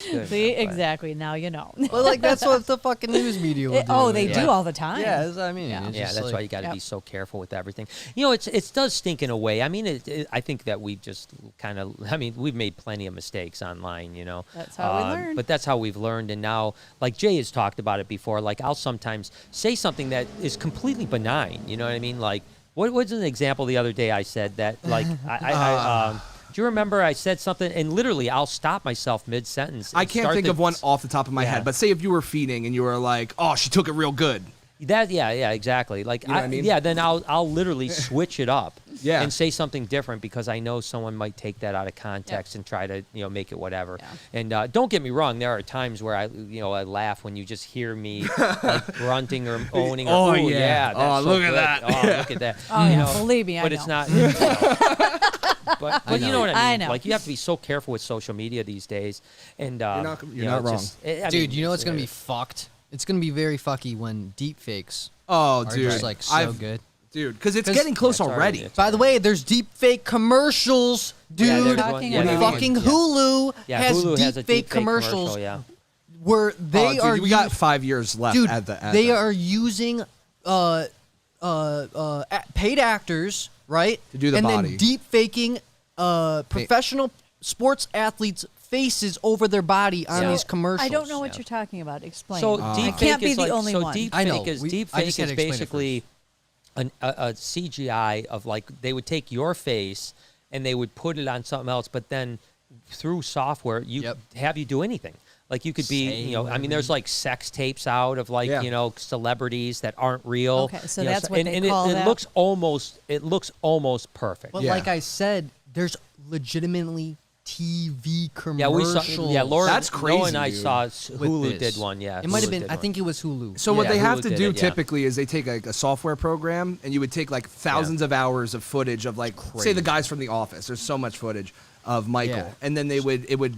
Good See, enough, but- exactly. Now you know. Well, like that's what the fucking news media will do. Oh, they Yeah. do all the time. Yeah, that's what I mean. Yeah. It's Yeah, just that's like, why you got to Yep. be so careful with everything. You know, it does stink in a way. I mean, I think that we've just kind of. I mean, we've made plenty of mistakes online. You know, That's how we learn. But that's how we've learned. And now, like Jay has talked about it before. Like I'll sometimes say something that is completely benign. You know what I mean? Like what was an example the other day? I said that like do you remember I said something and literally I'll stop myself mid-sentence. I and can't start think the- of one off the top of my Yeah. head, but say if you were feeding and you were like, "Oh, she took it real good." Yeah, exactly. Like You know what I mean? yeah, then I'll literally switch it up Yeah. and say something different because I know someone might take that out of context and try to, make it whatever. Yeah. And don't get me wrong, there are times where I laugh when you just hear me like grunting or owning. Oh, Or, yeah. that's Oh, so look at good. that. Oh, look at that. Oh, You yeah. know, Believe me, I but know. it's not. But you know what I mean. I know. Like you have to be so careful with social media these days. And You're not wrong. dude, you know what's gonna be fucked? It's gonna be very fucky when deepfakes Oh, are dude. just like so good. Dude, because it's 'Cause getting close That's already. already- By the way, there's deepfake commercials, Yeah, dude. there's Talking one- about- there's fucking one- Hulu yeah, has Hulu has a deepfake commercial, commercials yeah. where they Oh, dude, are. we got 5 years left dude, at the. they are using paid actors, right? To do the and body. then deep faking professional sports athletes' faces over their body on So, these commercials. I don't know what Yeah. you're talking about. Explain. So I deepfake can't be is the like, only so one. Deepfake I know. is I deepfake just is gotta explain it basically a CGI of like they would take your face and they would put it on something else, but then through software you Yep. have you do anything. Like you could be, Say I mean, there's like sex tapes out of like, Yeah. Celebrities that aren't real. Okay, so You know, that's what and, they and call it that? looks almost perfect. But Yeah. like I said, there's legitimately TV Yeah, commercials. we saw. Yeah, Laura. That's Noah crazy, and I dude. saw with Hulu this. did one. Yeah, It might have Hulu been. did I one. think it was Hulu. So what Yeah, they have Hulu to did do it, yeah. typically is they take like a software program and you would take like thousands of hours of footage of like say the guys from The Office. There's so much footage of Michael, Yeah. and then it would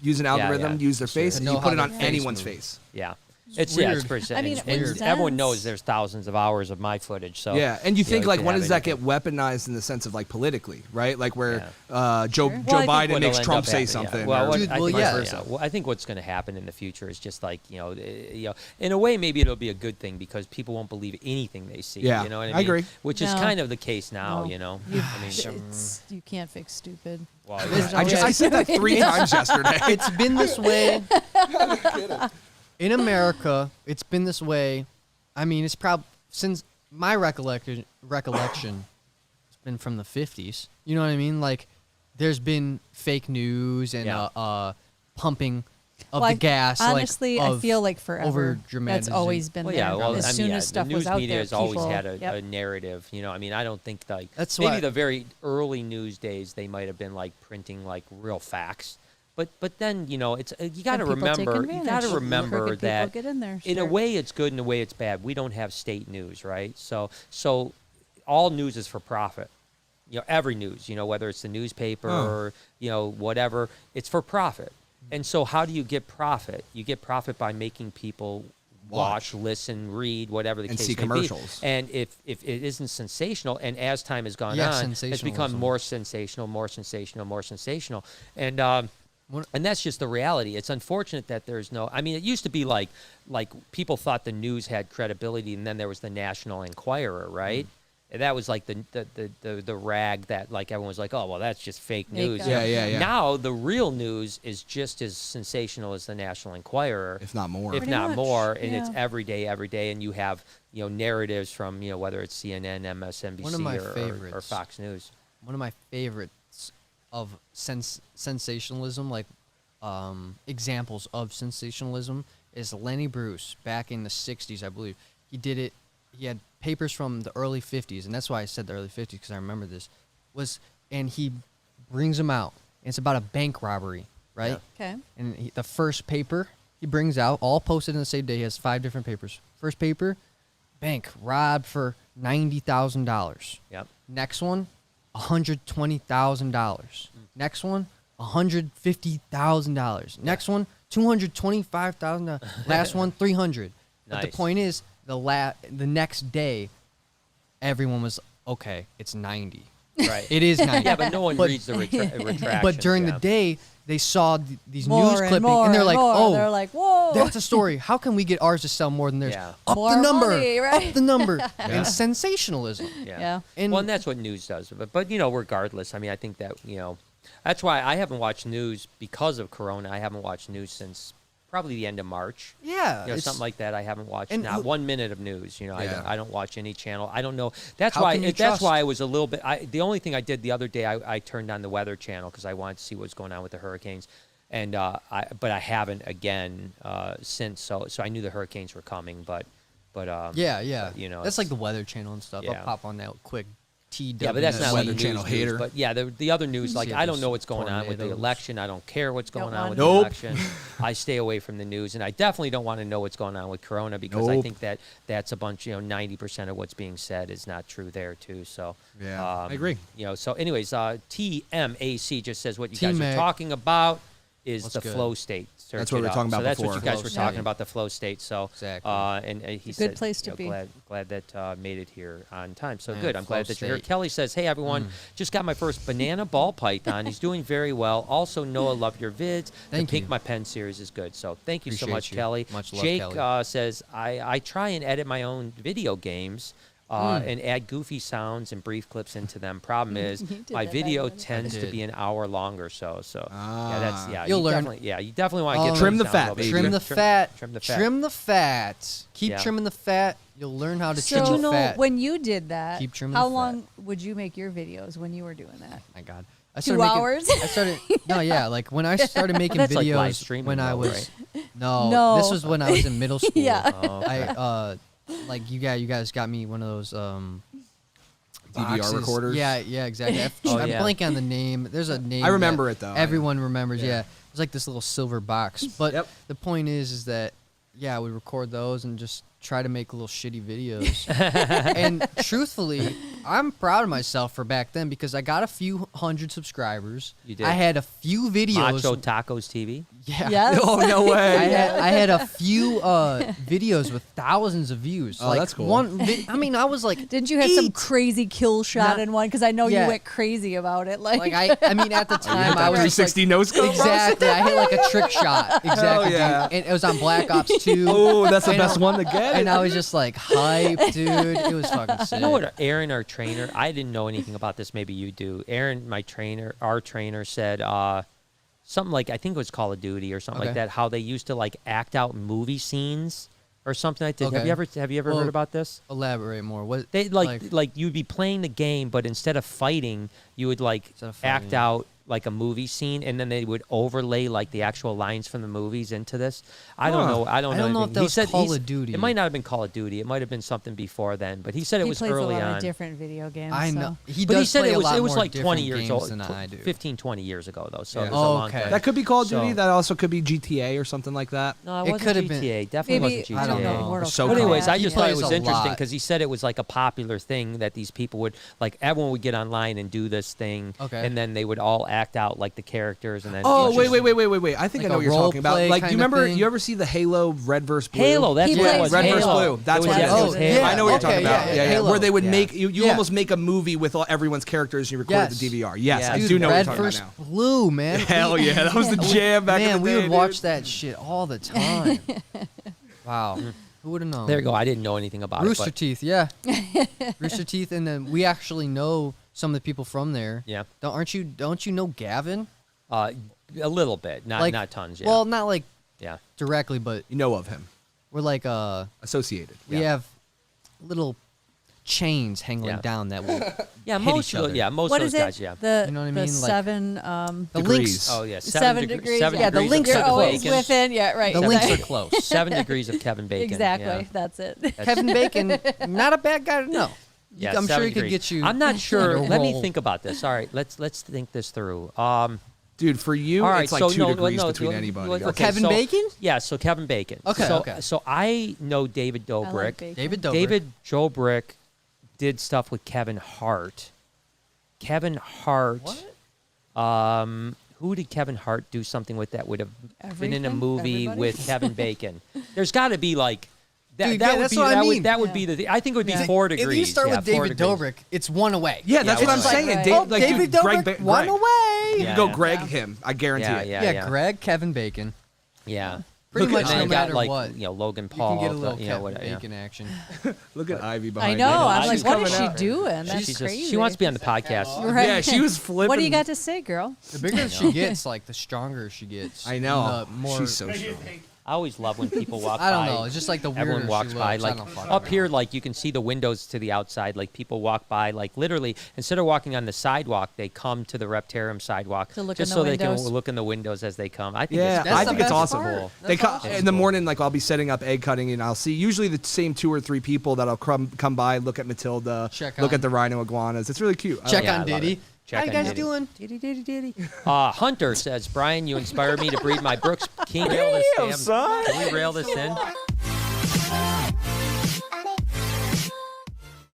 use an algorithm, use their face, To and know you put how it on their face anyone's moves. face. Yeah. It's weird. pretty. I mean, and it makes everyone sense. knows there's thousands of hours of my footage. So Yeah, and you think it like could when have does that get anything. weapionized in the sense of like politically, right? Like where Yeah. Joe Sure. Joe Well, I think Biden what'll makes end Trump up say happening, yeah. something. Well, or what- Dude, I well, think yeah. vice versa. Well, I think what's going to happen in the future is just like in a way maybe it'll be a good thing because people won't believe anything they see. Yeah, you know what I mean? I agree. Which is No. kind of the case now. No. You know, You, I mean, you can't fix stupid. well, I said that 3 times yesterday. It's been this way in America. It's been this way. I mean, it's probably since my recollection. It's been from the 50s. You know what I mean? Like, there's been fake news and Yeah. pumping of Well, the gas. Honestly, like, I feel like forever. over-dramatizing. That's always been Well, there. yeah, well, as I soon mean, as stuff the was news out media there, has always people, had a yep. narrative. You know, I mean, I don't think like That's maybe why- the very early news days they might have been like printing like real facts. But then it's you got to And people take remember advantage. Crooked people that get in there, in a sure. way it's good, in a way it's bad. We don't have state news, right? So all news is for profit. Every news, whether it's the newspaper or whatever, it's for profit. And so how do you get profit? You get profit by making people watch, listen, read, whatever the And case see may commercials. be. And if it isn't sensational, and as time has gone on, it's become sensationalism. more sensational, more sensational, more sensational. And that's just the reality. It's unfortunate that there's no. I mean, it used to be like people thought the news had credibility, and then there was the National Enquirer, right? And that was like the rag that like everyone was like, oh well, that's just fake news. up. Yeah. Now the real news is just as sensational as the National Enquirer, If not more. if Pretty not much, more, and it's yeah. every day, and you have narratives from whether it's CNN, MSNBC, One of my or favorites. Fox News. One of my favorites of sensationalism, like examples of sensationalism, is Lenny Bruce back in the 60s, I believe. He did it. He had papers from the early 50s, and that's why I said the early 50s, because I remember this. And he brings them out. And it's about a bank robbery, right? Okay. And the first paper he brings out, all posted in the same day. He has 5 different papers. First paper, bank robbed for $90,000. Yep. Next one, $120,000. Next one, $150,000. Next one, $225,000. Last one, $300,000. But the Nice. point is, the next day, everyone was okay. It's 90. Right. It is 90. Yeah, but no one But- reads the retraction. But during the day, they saw these More news and clipping, more and they're and like, more. "Oh, They're like, whoa, that's a story. How can we get ours to sell more than theirs? Yeah. Up More the number, money, right? up the number." And sensationalism. Yeah. And Well, and that's what news does. But regardless, I mean, I think that that's why I haven't watched news because of Corona. I haven't watched news since probably the end of March. yeah, it's- Something like that. I haven't watched And not who- 1 minute of news. Yeah. I don't watch any channel. I don't know. That's How why. can you That's trust? why I was a little bit. The only thing I did the other day, I turned on the Weather Channel because I wanted to see what's going on with the hurricanes, and but I haven't again since. So I knew the hurricanes were coming, but yeah. but, That's like the Weather Channel and stuff. Yeah. I'll pop on that quick. TW. Yeah, but that's not Weather like Channel news, hater. But yeah, the other news, like See if I don't there's know what's going on with the tornadoes. election. I don't care what's Don't going on want with to. the Nope. election. I stay away from the news, and I definitely don't want to know what's going on with Corona because I Nope. think that's a bunch. 90% of what's being said is not true there too. So Yeah, I agree. So anyways, TMAC just says what you guys are T-Mac. talking about is What's the good? flow state. Search That's what it we were up. talking about So that's what before. you guys Flow were state. talking about, the flow state. So Exactly. and he It's a good said, place to be. glad that made it here on time. So Yeah, good. I'm glad flow that you're here. state. Kelly says, "Hey everyone, just got my first banana ball python. He's doing very well. Also, Noah, love your vids. Thank the Pink you. My Pen series is good. So thank you so Appreciate much, you. Kelly. Much love, Jake Kelly. says, I try and edit my own video games." And add goofy sounds and brief clips into them. Problem is, You did my that video back then. tends I to did. be an hour long or so. So yeah, You'll you learn. definitely, you definitely want to get Trim those the down a fat, little bit. baby. Trim the fat. Trim the fat. Trim the fat. Keep Yeah. trimming the fat. You'll learn how to trim So the fat. when you did that, Keep trimming how the fat. long would you make your videos when you were doing that? My God. 2 hours? I started. No, yeah. Like when I started making That's like videos live streaming when I though, was. right? No. No. This was when I was in middle school. Yeah. Oh, okay. I like you guys got me one of those DVR boxes. recorders? Yeah, exactly. I'm yeah. blanking on the name. There's a name. I remember that it, though. Everyone remembers. Yeah. Yeah. It's like this little silver box. But Yep. the point is that we record those and just try to make little shitty videos. And truthfully, I'm proud of myself for back then because I got a few hundred subscribers. You did. I had a few videos. Macho Tacos TV. Yeah. Yes. Oh, no way. I had a few videos with thousands of views. Oh, like that's cool. I was like, Didn't you have some 8. crazy kill shot Not- in one? Because I know Yeah. you went crazy about it. Like, I mean, at the time, I was just 360 no scope. exactly. I hit like a trick shot. Exactly. yeah. And it was on Black Ops 2. Oh, that's the And best I- one to get. And I was just like hyped, dude. It was fucking sick. You know what, Aaron, our trainer, I didn't know anything about this. Maybe you do. Aaron, our trainer, said something like, I think it was Call of Duty or something like Okay. that, how they used to like act out movie scenes or something like that. Okay. Have you ever Well, heard about this? Elaborate more. What They like you'd be playing the game, but instead of fighting, you would like Instead of act fighting. out like a movie scene, and then they would overlay like the actual lines from the movies into this. I don't know. I don't I know. don't know if anything. that He was said Call he's- of Duty. It might not have been Call of Duty. It might have been something before then. But he said it he was plays early a lot on. of different video games. I so. know. He But does he said play it a was lot it was more like 20 different years games old, than I do. 15, 20 years ago though. So Yeah. it was a long Okay. time. That could be Call of Duty. So- That also could be GTA or something like that. No, it It wasn't could have been- GTA. Definitely Maybe wasn't GTA. I don't know. Mortal So But anyways, Kombat. I He just thought it plays was a interesting lot. because he said it was like a popular thing that these people would like. Everyone would get online and do this thing, Okay. and then they would all act out like the characters, and then Oh, each- wait. I think Like I know a what you're role talking about. play Like, do you kinda remember? thing? You ever see the Halo Red vs. Blue? Halo. That's He what it plays was. Red vs. Halo. Blue. That's It what was it Halo. is. Oh, yeah. I know what you're Okay, talking about. yeah, Yeah, Halo. Where they would Yeah. make you Yeah. almost make a movie with all, everyone's characters. You record Yes. the DVR. Yes, Yeah. I Dude, do know what you're Red talking about vs. now. Blue, man. Hell yeah, that was the jam back Man, in the we day. would watch dude. that shit all the time. Wow. Who would have known? There you go. I didn't know anything about Rooster it. But Teeth, yeah. Rooster Teeth, and then we actually know some of the people from there. yeah, Don't you know Gavin? a little bit, not tons. Yeah. Well, not like yeah. directly, but You know of him. we're like Associated. we Yeah. have little chains hanging Yeah. down that will Yeah, hit most each of the, other. yeah, most What of is those it? guys. Yeah. The You know what I the mean? Like- 7 the Degrees. links. Oh yeah. 7 degrees. Seven Yeah, the degrees links of You're are Kevin always close. Bacon. within. Yeah, right. The Seven links are degrees- close. 7 degrees of Kevin Bacon. Exactly. Yeah. That's it. Kevin Bacon, not a bad guy to know. Yeah, I'm sure 7 he could degrees. get you. I'm not sure. on a Let me roll. think about this. All right, let's think this through. Dude, for you, All right, it's like so 2 no, degrees no, between no, anybody. okay, Okay. Kevin so- Bacon? Yeah, so Kevin Bacon. Okay, so, okay. So I know David I like Dobrik. bacon. David Dobrik. David Dobrik did stuff with Kevin Hart. Kevin Hart. What? Who did Kevin Hart do something with that would have been in a Everything? movie Everybody? with Kevin Bacon? There's got to be like Dude, that yeah, would that's be what I mean. that would be the. I think it would be Yeah. 4 degrees. If you start yeah, with 4 David degrees. Dobrik, it's one away. Yeah, that's Yeah, what I'm it's like- saying. Right. Dave, Oh, like, David dude, Greg, Dobrik, one Greg. away. You Yeah. can go Greg him. I guarantee Yeah, it. yeah, Yeah, yeah. Greg, Kevin Bacon. Yeah. Pretty Look at much And no then you got matter like what. Logan You can Paul. get a little you know, Kevin what- yeah. Bacon action. Look at Ivy I behind know. you. I'm She's like, what is coming she out. doing? That's She's crazy. just, she wants to be on the podcast. Right. Yeah, she was flipping. What do you got to say, girl? The bigger she gets, like the stronger she gets. I know. And the more She's so strong. I always love when people walk by. I don't know. It's just like the weirder Everyone walks she by. looks. I Like don't fucking up know. here, like you can see the windows to the outside. Like people walk by, like literally, instead of walking on the sidewalk, they come to the Reptarium sidewalk To look just in so the they can windows. look in the windows as they come. I think Yeah, it's That's I the think it's best awesome. part. They That's come awesome. in the morning, like I'll be setting up egg cutting, and I'll see usually the same 2 or 3 people that'll come by, look at Matilda, Check look on- at the rhino iguanas. It's really cute. I Check like Yeah, on I love Diddy. it. Check How you on guys Diddy. doing? Diddy, diddy, diddy. Hunter says, Brian, you inspired me to breed my Brooks. Can you rail this, Damn, Sam? son. Can we rail this in?